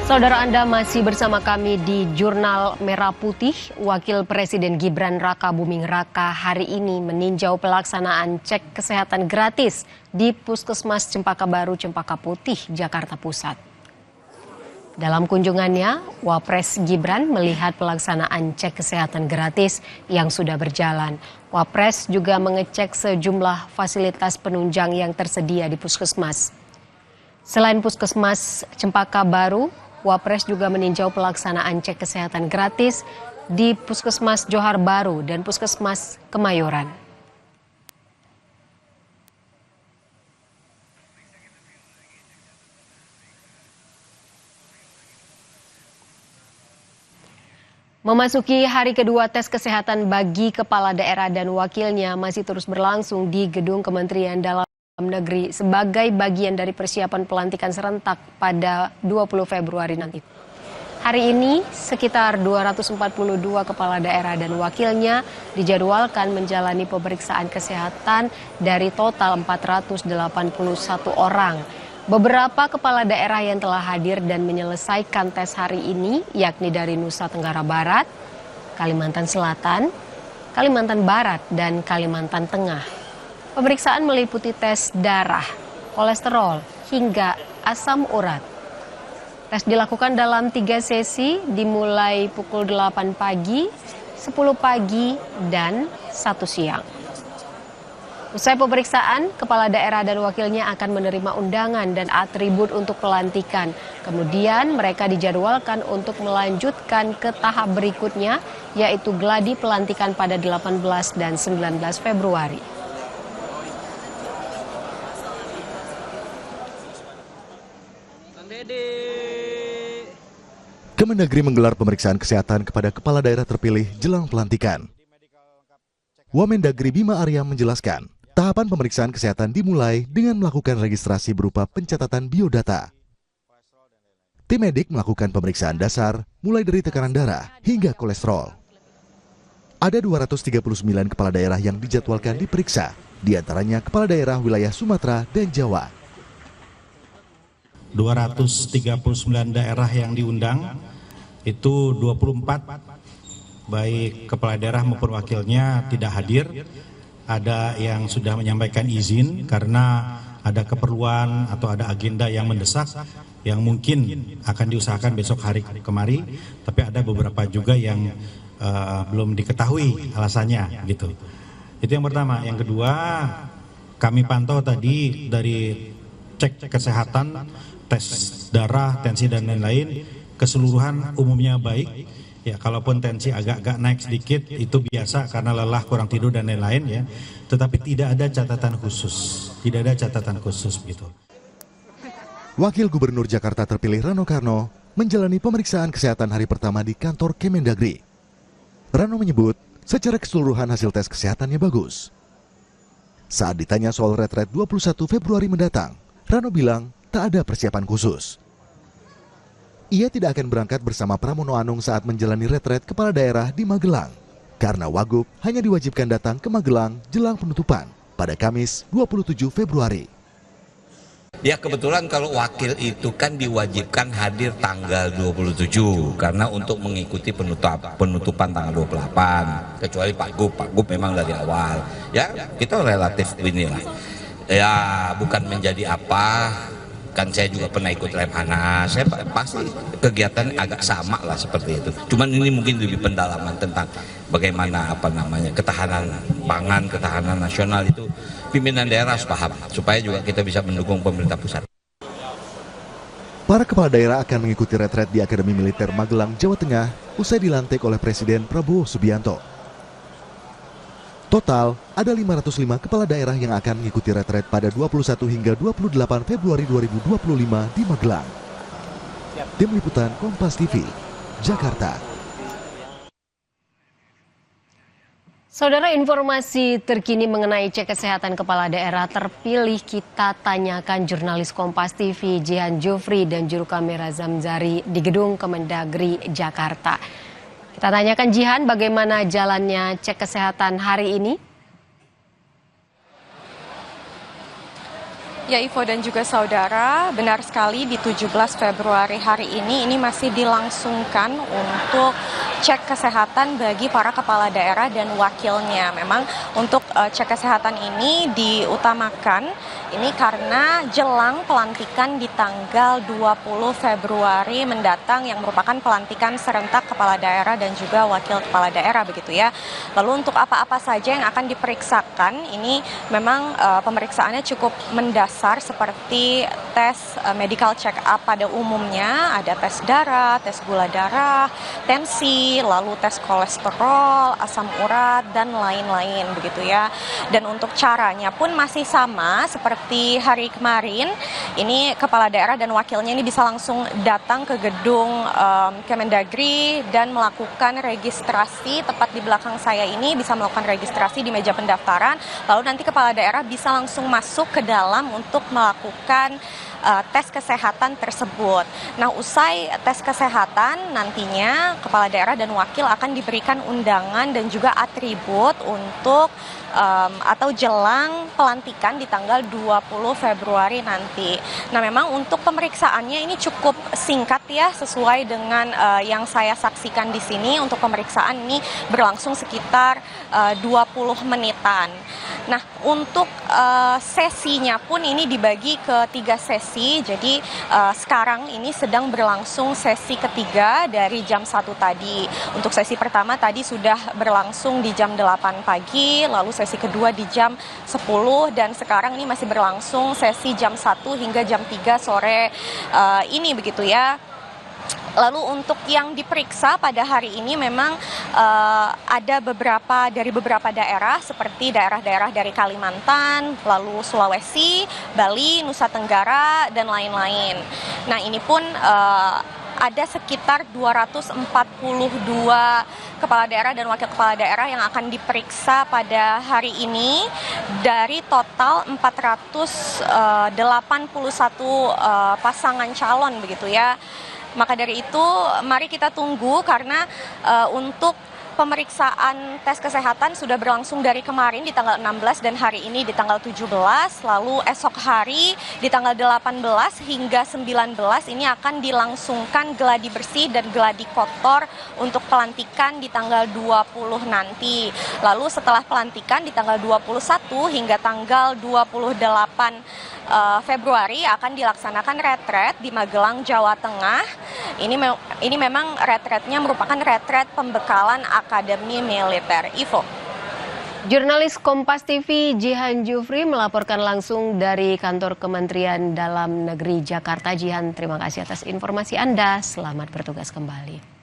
Saudara, Anda masih bersama kami di Jurnal Merah Putih. Wakil Presiden Gibran Rakabuming Raka hari ini meninjau pelaksanaan cek kesehatan gratis di Puskesmas Cempaka Baru, Cempaka Putih, Jakarta Pusat. Dalam kunjungannya, Wapres Gibran melihat pelaksanaan cek kesehatan gratis yang sudah berjalan. Wapres juga mengecek sejumlah fasilitas penunjang yang tersedia di Puskesmas. Selain Puskesmas Cempaka Baru, Wapres juga meninjau pelaksanaan cek kesehatan gratis di Puskesmas Johar Baru dan Puskesmas Kemayoran. Memasuki hari kedua tes kesehatan bagi kepala daerah dan wakilnya masih terus berlangsung di Gedung Kementerian Dalam Negeri sebagai bagian dari persiapan pelantikan serentak pada 20 Februari nanti. Hari ini sekitar 242 kepala daerah dan wakilnya dijadwalkan menjalani pemeriksaan kesehatan dari total 481 orang. Beberapa kepala daerah yang telah hadir dan menyelesaikan tes hari ini yakni dari Nusa Tenggara Barat, Kalimantan Selatan, Kalimantan Barat, dan Kalimantan Tengah. Pemeriksaan meliputi tes darah, kolesterol, hingga asam urat. Tes dilakukan dalam 3 sesi dimulai pukul 8 pagi, 10 pagi, dan 1 siang. Usai pemeriksaan, kepala daerah dan wakilnya akan menerima undangan dan atribut untuk pelantikan. Kemudian mereka dijadwalkan untuk melanjutkan ke tahap berikutnya, yaitu gladi pelantikan pada 18 dan 19 Februari. Kemendagri menggelar pemeriksaan kesehatan kepada kepala daerah terpilih jelang pelantikan. Wamendagri Bima Arya menjelaskan, tahapan pemeriksaan kesehatan dimulai dengan melakukan registrasi berupa pencatatan biodata. Tim medik melakukan pemeriksaan dasar mulai dari tekanan darah hingga kolesterol. Ada 239 kepala daerah yang dijadwalkan diperiksa, diantaranya kepala daerah wilayah Sumatera dan Jawa. 239 daerah yang diundang, itu 24 baik kepala daerah maupun wakilnya tidak hadir. Ada yang sudah menyampaikan izin karena ada keperluan atau ada agenda yang mendesak yang mungkin akan diusahakan besok hari kemari, tapi ada beberapa juga yang belum diketahui alasannya gitu. Itu yang pertama. Yang kedua, kami pantau tadi dari cek kesehatan, tes darah, tensi dan lain-lain, keseluruhan umumnya baik. Ya, kalaupun tensi agak naik sedikit itu biasa karena lelah, kurang tidur dan lain-lain ya. Tetapi tidak ada catatan khusus, begitu. Wakil Gubernur Jakarta terpilih Rano Karno menjalani pemeriksaan kesehatan hari pertama di kantor Kemendagri. Rano menyebut secara keseluruhan hasil tes kesehatannya bagus. Saat ditanya soal retret 21 Februari mendatang, Rano bilang tak ada persiapan khusus. Ia tidak akan berangkat bersama Pramono Anung saat menjalani retret kepala daerah di Magelang, karena Wagub hanya diwajibkan datang ke Magelang jelang penutupan pada Kamis 27 Februari. Ya, kebetulan kalau wakil itu kan diwajibkan hadir tanggal 27 karena untuk mengikuti penutupan tanggal 28, kecuali Pak Gub memang dari awal. Ya, kita relatif inilah. Ya, bukan menjadi apa. Kan saya juga pernah ikut Lemhanas, saya pasti kegiatan agak sama lah seperti itu. Cuman ini mungkin lebih pendalaman tentang bagaimana ketahanan pangan, ketahanan nasional itu pimpinan daerah harus paham supaya juga kita bisa mendukung pemerintah pusat. Para kepala daerah akan mengikuti retret di Akademi Militer Magelang, Jawa Tengah usai dilantik oleh Presiden Prabowo Subianto. Total, ada 505 kepala daerah yang akan mengikuti retret pada 21 hingga 28 Februari 2025 di Magelang. Tim Liputan Kompas TV, Jakarta. Saudara, informasi terkini mengenai cek kesehatan kepala daerah terpilih kita tanyakan jurnalis Kompas TV Jihan Jufri dan juru kamera Zamzari di Gedung Kemendagri, Jakarta. Kita tanyakan Jihan, bagaimana jalannya cek kesehatan hari ini? Ya Ivo dan juga saudara, benar sekali di 17 Februari hari ini masih dilangsungkan untuk cek kesehatan bagi para kepala daerah dan wakilnya. Memang untuk cek kesehatan ini diutamakan ini karena jelang pelantikan di tanggal 20 Februari mendatang yang merupakan pelantikan serentak kepala daerah dan juga wakil kepala daerah begitu ya. Lalu untuk apa-apa saja yang akan diperiksakan ini memang pemeriksaannya cukup mendasar seperti tes medical check up pada umumnya, ada tes darah, tes gula darah, tensi, lalu tes kolesterol, asam urat dan lain-lain begitu ya. Dan untuk caranya pun masih sama seperti hari kemarin. Ini kepala daerah dan wakilnya ini bisa langsung datang ke gedung Kemendagri dan melakukan registrasi tepat di belakang saya ini, bisa melakukan registrasi di meja pendaftaran. Lalu nanti kepala daerah bisa langsung masuk ke dalam untuk melakukan tes kesehatan tersebut. Nah, usai tes kesehatan nantinya kepala daerah dan wakil akan diberikan undangan dan juga atribut untuk atau jelang pelantikan di tanggal 20 Februari nanti. Nah, memang untuk pemeriksaannya ini cukup singkat ya, sesuai dengan yang saya saksikan di sini. Untuk pemeriksaan ini berlangsung sekitar 20 menitan. Nah, untuk sesinya pun ini dibagi ke 3 sesi. Jadi sekarang ini sedang berlangsung sesi ketiga dari jam 1 tadi. Untuk sesi pertama tadi sudah berlangsung di jam 8 pagi, lalu sesi kedua di jam 10, dan sekarang ini masih berlangsung sesi jam 1 hingga jam 3 sore ini begitu ya. Lalu untuk yang diperiksa pada hari ini memang ada dari beberapa daerah seperti daerah-daerah dari Kalimantan, lalu Sulawesi, Bali, Nusa Tenggara, dan lain-lain. Nah, ini pun ada sekitar 242 kepala daerah dan wakil kepala daerah yang akan diperiksa pada hari ini dari total 481 pasangan calon begitu ya. Maka dari itu mari kita tunggu karena untuk pemeriksaan tes kesehatan sudah berlangsung dari kemarin di tanggal 16 dan hari ini di tanggal 17, lalu esok hari di tanggal 18 hingga 19 ini akan dilangsungkan geladi bersih dan geladi kotor untuk pelantikan di tanggal 20 nanti. Lalu setelah pelantikan di tanggal 21 hingga tanggal 28 Februari akan dilaksanakan retret di Magelang, Jawa Tengah. Ini memang retretnya merupakan retret pembekalan Akademi Militer. Ivo. Jurnalis Kompas TV Jihan Jufri melaporkan langsung dari kantor Kementerian Dalam Negeri Jakarta. Jihan, terima kasih atas informasi Anda. Selamat bertugas kembali.